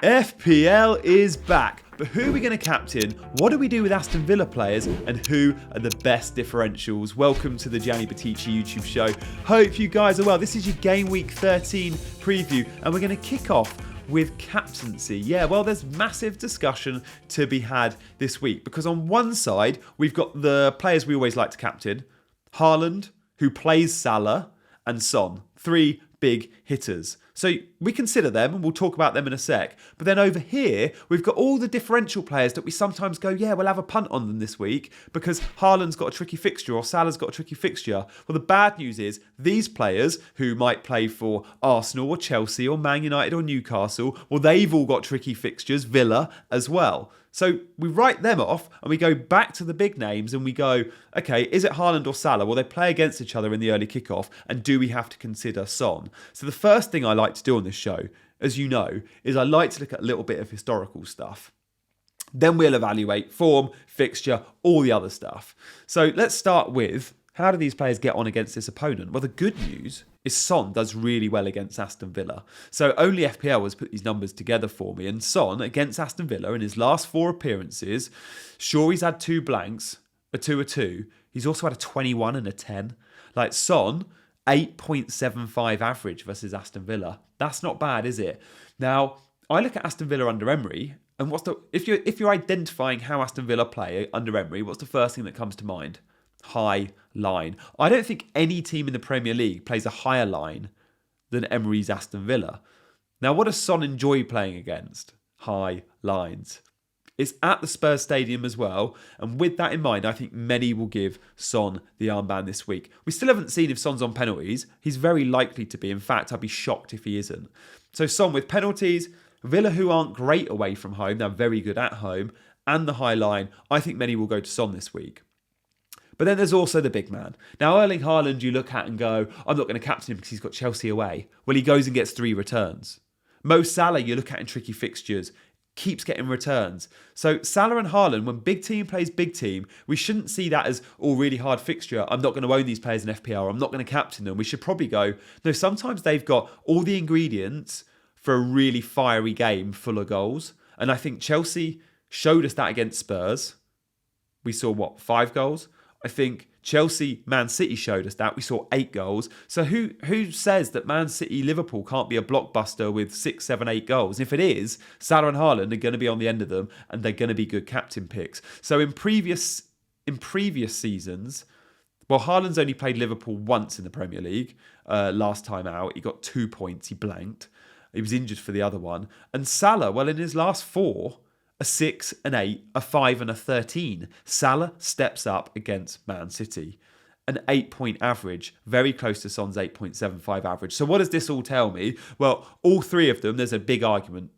FPL is back, but who are we going to captain? What do we do with Aston Villa players? And who are the best differentials? Welcome to the Gianni YouTube show. Hope you guys are well. This is your Gameweek 13 preview, and we're going to kick off with captaincy. Yeah, well, there's massive discussion to be had this week because on one side, we've got the players we always like to captain. Haaland, who plays Salah, and Son. Three big hitters. So we consider them and we'll talk about them in a sec. But then over here, we've got all the differential players that we sometimes go, yeah, we'll have a punt on them this week because Haaland's got a tricky fixture or Salah's got a tricky fixture. Well, the bad news is these players who might play for Arsenal or Chelsea or Man United or Newcastle, well, they've all got tricky fixtures, Villa as well. So we write them off and we go back to the big names and we go, okay, is it Haaland or Salah? Well, they play against each other in the early kickoff, and do we have to consider Son? So the first thing I like to do on this show, as you know, is I like to look at a little bit of historical stuff. Then we'll evaluate form, fixture, all the other stuff. So let's start with, how do these players get on against this opponent? Well, the good news is Son does really well against Aston Villa. So only FPL has put these numbers together for me. And Son, against Aston Villa, in his last 4 appearances, sure, he's had 2 blanks, a 2. He's also had a 21 and a 10. Like Son, 8.75 average versus Aston Villa. That's not bad, is it? Now, I look at Aston Villa under Emery, and if you're identifying how Aston Villa play under Emery, what's the first thing that comes to mind? High line. I don't think any team in the Premier League plays a higher line than Emery's Aston Villa. Now, what does Son enjoy playing against? High lines. It's at the Spurs Stadium as well, and with that in mind, I think many will give Son the armband this week. We still haven't seen if Son's on penalties. He's very likely to be. In fact, I'd be shocked if he isn't. So Son with penalties, Villa who aren't great away from home, they're very good at home, and the high line, I think many will go to Son this week. But then there's also the big man. Now, Erling Haaland, you look at and go, I'm not going to captain him because he's got Chelsea away. Well, he goes and gets 3 returns. Mo Salah, you look at in tricky fixtures, keeps getting returns. So Salah and Haaland, when big team plays big team, we shouldn't see that as, really hard fixture. I'm not going to own these players in FPL. I'm not going to captain them. We should probably go, no, sometimes they've got all the ingredients for a really fiery game full of goals. And I think Chelsea showed us that against Spurs. We saw, 5 goals? I think Chelsea, Man City showed us that. We saw 8 goals. So who says that Man City, Liverpool can't be a blockbuster with 6, 7, 8 goals? If it is, Salah and Haaland are going to be on the end of them, and they're going to be good captain picks. So in previous seasons, well, Haaland's only played Liverpool once in the Premier League. Last time out, he got 2 points. He blanked. He was injured for the other one. And Salah, well, in his last 4, a 6, an 8, a 5 and a 13. Salah steps up against Man City. An 8-point average, very close to Son's 8.75 average. So what does this all tell me? Well, all 3 of them, there's a big argument.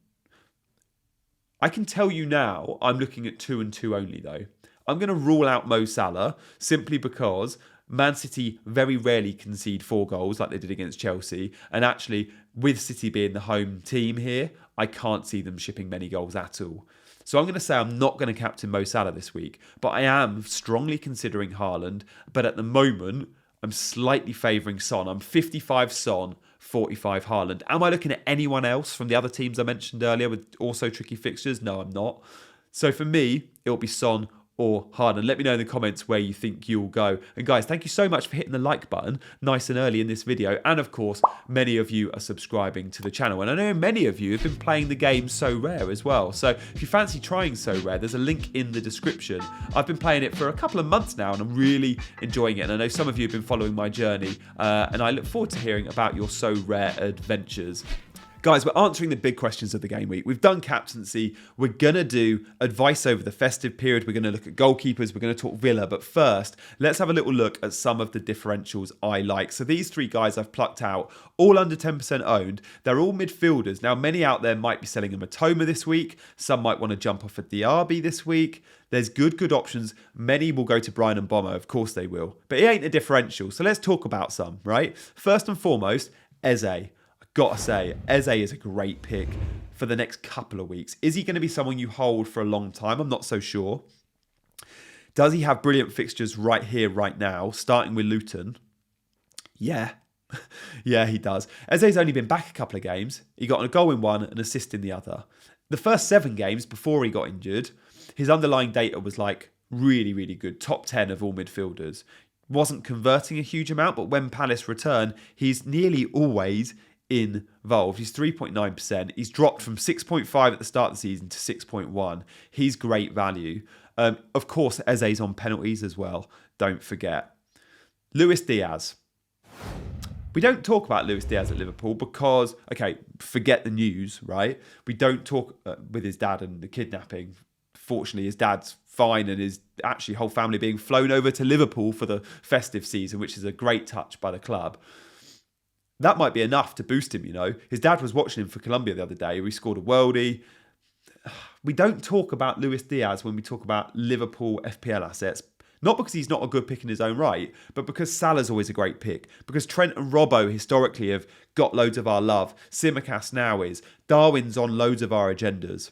I can tell you now, I'm looking at 2 and 2 only though. I'm going to rule out Mo Salah simply because Man City very rarely concede 4 goals like they did against Chelsea. And actually, with City being the home team here, I can't see them shipping many goals at all. So I'm going to say I'm not going to captain Mo Salah this week, but I am strongly considering Haaland. But at the moment, I'm slightly favouring Son. I'm 55 Son, 45 Haaland. Am I looking at anyone else from the other teams I mentioned earlier with also tricky fixtures? No, I'm not. So for me, it'll be Son or Haaland. Let me know in the comments where you think you'll go. And guys, thank you so much for hitting the like button nice and early in this video. And of course, many of you are subscribing to the channel. And I know many of you have been playing the game Sorare as well. So if you fancy trying Sorare, there's a link in the description. I've been playing it for a couple of months now and I'm really enjoying it. And I know some of you have been following my journey. And I look forward to hearing about your Sorare adventures. Guys, we're answering the big questions of the game week. We've done captaincy. We're going to do advice over the festive period. We're going to look at goalkeepers. We're going to talk Villa. But first, let's have a little look at some of the differentials I like. So these 3 guys I've plucked out, all under 10% owned. They're all midfielders. Now, many out there might be selling a Matoma this week. Some might want to jump off at Diaby this week. There's good options. Many will go to Brian and Bomber. Of course they will. But it ain't a differential. So let's talk about some, right? First and foremost, Eze. Gotta say, Eze is a great pick for the next couple of weeks. Is he going to be someone you hold for a long time? I'm not so sure. Does he have brilliant fixtures right here, right now, starting with Luton? Yeah, Yeah, he does. Eze's only been back a couple of games. He got a goal in one, an assist in the other. The first 7 games before he got injured, his underlying data was like really, really good. Top 10 of all midfielders. Wasn't converting a huge amount, but when Palace return, he's nearly always involved. He's 3.9%. He's dropped from 6.5 at the start of the season to 6.1. He's great value. Of course, Eze's on penalties as well. Don't forget. Luis Diaz. We don't talk about Luis Diaz at Liverpool because, okay, forget the news, right? We don't talk with his dad and the kidnapping. Fortunately, his dad's fine and his actually whole family being flown over to Liverpool for the festive season, which is a great touch by the club. That might be enough to boost him, you know. His dad was watching him for Colombia the other day. He scored a worldie. We don't talk about Luis Diaz when we talk about Liverpool FPL assets. Not because he's not a good pick in his own right, but because Salah's always a great pick. Because Trent and Robbo historically have got loads of our love. Tsimikas now is. Darwin's on loads of our agendas.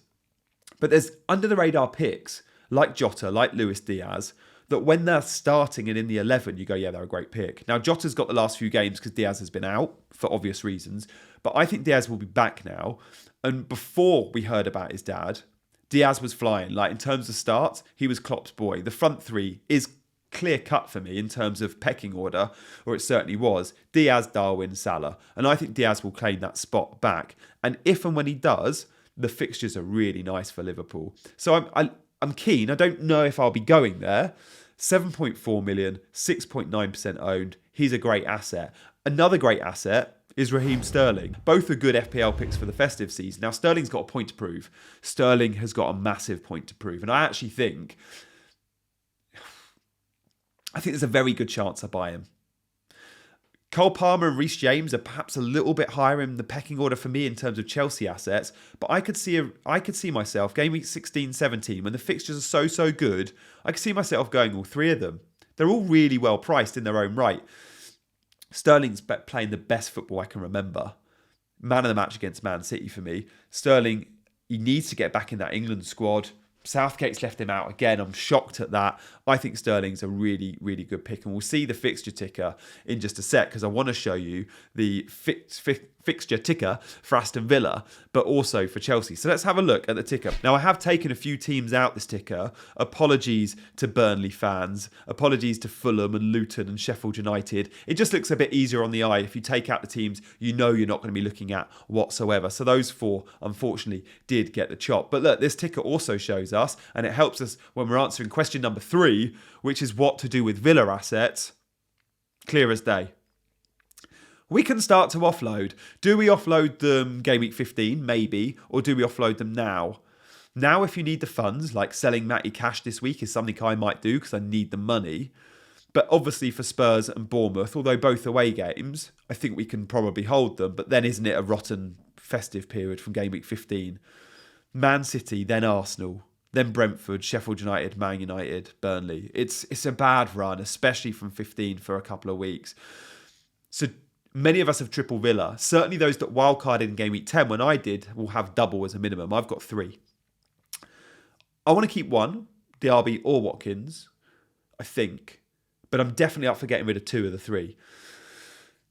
But there's under-the-radar picks, like Jota, like Luis Diaz, that when they're starting and in the 11, you go, yeah, they're a great pick. Now, Jota's got the last few games because Diaz has been out for obvious reasons. But I think Diaz will be back now. And before we heard about his dad, Diaz was flying. Like, in terms of starts, he was Klopp's boy. The front three is clear cut for me in terms of pecking order, or it certainly was. Diaz, Darwin, Salah. And I think Diaz will claim that spot back. And if and when he does, the fixtures are really nice for Liverpool. So I'm keen. I don't know if I'll be going there. 7.4 million, 6.9% owned. He's a great asset. Another great asset is Raheem Sterling. Both are good FPL picks for the festive season. Now, Sterling's got a point to prove. Sterling has got a massive point to prove. And I actually think there's a very good chance I buy him. Cole Palmer and Reece James are perhaps a little bit higher in the pecking order for me in terms of Chelsea assets, but I could see myself, game week 16, 17, when the fixtures are so good, I could see myself going all 3 of them. They're all really well priced in their own right. Sterling's playing the best football I can remember. Man of the match against Man City for me. Sterling, he needs to get back in that England squad. Southgate's left him out again. I'm shocked at that. I think Sterling's a really, really good pick. And we'll see the fixture ticker in just a sec because I want to show you the fixture ticker for Aston Villa, but also for Chelsea. So let's have a look at the ticker. Now, I have taken a few teams out this ticker. Apologies to Burnley fans. Apologies to Fulham and Luton and Sheffield United. It just looks a bit easier on the eye. If you take out the teams you know you're not going to be looking at whatsoever. So those 4, unfortunately, did get the chop. But look, this ticker also shows us, and it helps us when we're answering question number 3, which is what to do with Villa assets. Clear as day. We can start to offload. Do we offload them game week 15? Maybe. Or do we offload them now? Now, if you need the funds, like selling Matty Cash this week is something I might do because I need the money. But obviously for Spurs and Bournemouth, although both away games, I think we can probably hold them. But then isn't it a rotten festive period from game week 15? Man City, then Arsenal, then Brentford, Sheffield United, Man United, Burnley. It's a bad run, especially from 15 for a couple of weeks. So many of us have triple Villa. Certainly those that wildcarded in game week 10, when I did, will have double as a minimum. I've got 3. I want to keep 1, Diaby or Watkins, I think. But I'm definitely up for getting rid of 2 of the 3.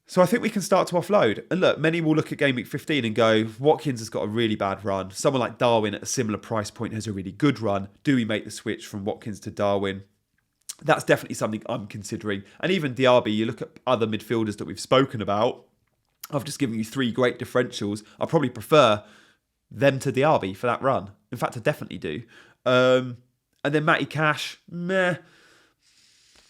So I think we can start to offload. And look, many will look at game week 15 and go, Watkins has got a really bad run. Someone like Darwin at a similar price point has a really good run. Do we make the switch from Watkins to Darwin? That's definitely something I'm considering. And even Diaby, you look at other midfielders that we've spoken about. I've just given you 3 great differentials. I probably prefer them to Diaby for that run. In fact, I definitely do. And then Matty Cash, meh.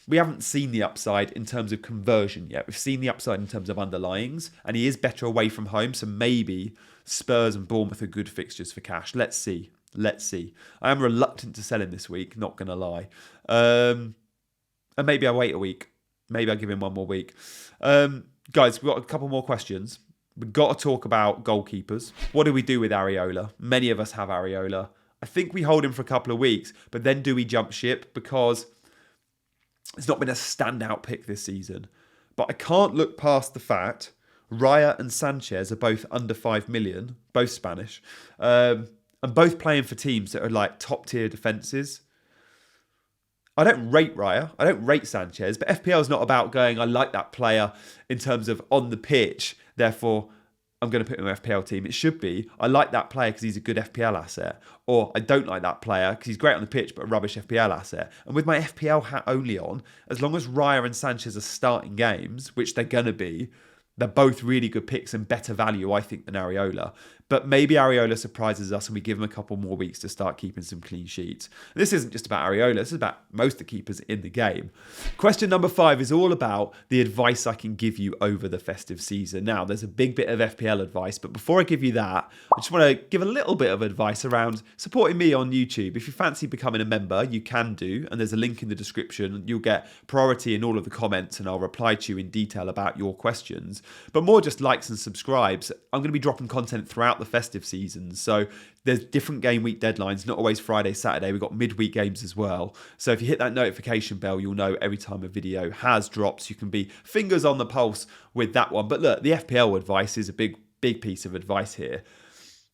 We haven't seen the upside in terms of conversion yet. We've seen the upside in terms of underlyings, and he is better away from home, so maybe Spurs and Bournemouth are good fixtures for Cash. Let's see. I am reluctant to sell him this week, not going to lie. And maybe I wait a week. Maybe I give him 1 more week. Guys, we've got a couple more questions. We've got to talk about goalkeepers. What do we do with Areola? Many of us have Areola. I think we hold him for a couple of weeks, but then do we jump ship? Because it's not been a standout pick this season. But I can't look past the fact Raya and Sanchez are both under 5 million, both Spanish, and both playing for teams that are like top tier defences. I don't rate Raya, I don't rate Sanchez, but FPL is not about going, I like that player in terms of on the pitch, therefore I'm going to put him in my FPL team. It should be, I like that player because he's a good FPL asset. Or I don't like that player because he's great on the pitch but a rubbish FPL asset. And with my FPL hat only on, as long as Raya and Sanchez are starting games, which they're going to be, they're both really good picks and better value, I think, than Areola. But maybe Areola surprises us and we give him a couple more weeks to start keeping some clean sheets. This isn't just about Areola, this is about most of the keepers in the game. Question number 5 is all about the advice I can give you over the festive season. Now, there's a big bit of FPL advice, but before I give you that, I just want to give a little bit of advice around supporting me on YouTube. If you fancy becoming a member, you can do, and there's a link in the description. You'll get priority in all of the comments, and I'll reply to you in detail about your questions. But more just likes and subscribes. I'm going to be dropping content throughout the festive season. So there's different game week deadlines, not always Friday, Saturday. We've got midweek games as well. So if you hit that notification bell, you'll know every time a video has dropped. You can be fingers on the pulse with that one. But look, the FPL advice is a big piece of advice here.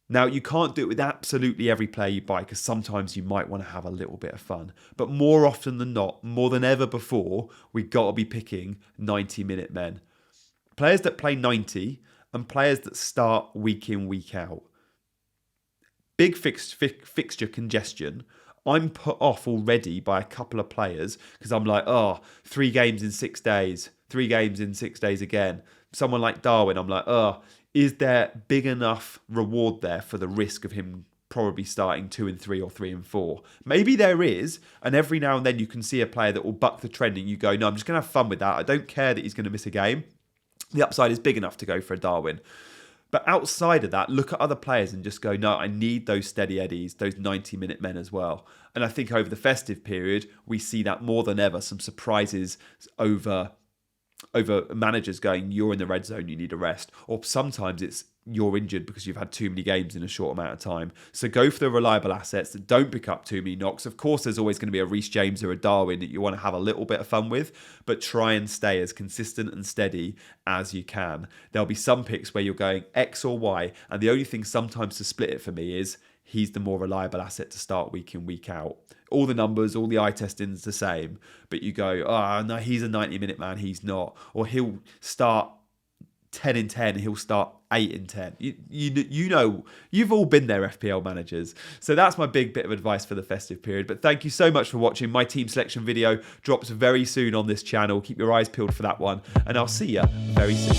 Now, you can't do it with absolutely every player you buy because sometimes you might want to have a little bit of fun. But more often than not, more than ever before, we've got to be picking 90-minute men. Players that play 90 and players that start week in, week out. Big fixture congestion. I'm put off already by a couple of players because I'm like, 3 games in 6 days, 3 games in 6 days again. Someone like Darwin, I'm like, is there big enough reward there for the risk of him probably starting 2 and 3 or 3 and 4? Maybe there is, and every now and then you can see a player that will buck the trend and you go, no, I'm just going to have fun with that. I don't care that he's going to miss a game. The upside is big enough to go for a Darwin. But outside of that, look at other players and just go, no, I need those steady eddies, those 90-minute men as well. And I think over the festive period, we see that more than ever, some surprises over managers going, you're in the red zone, you need a rest. Or sometimes it's you're injured because you've had too many games in a short amount of time. So go for the reliable assets that don't pick up too many knocks. Of course, there's always going to be a Reece James or a Darwin that you want to have a little bit of fun with, but try and stay as consistent and steady as you can. There'll be some picks where you're going X or Y, and the only thing sometimes to split it for me is he's the more reliable asset to start week in, week out. All the numbers, all the eye testing is the same, but you go, no, he's a 90-minute man, he's not. Or he'll start 10 in 10, he'll start 8 in 10. You know, you've all been there, FPL managers. So that's my big bit of advice for the festive period. But thank you so much for watching. My team selection video drops very soon on this channel. Keep your eyes peeled for that one, and I'll see you very soon.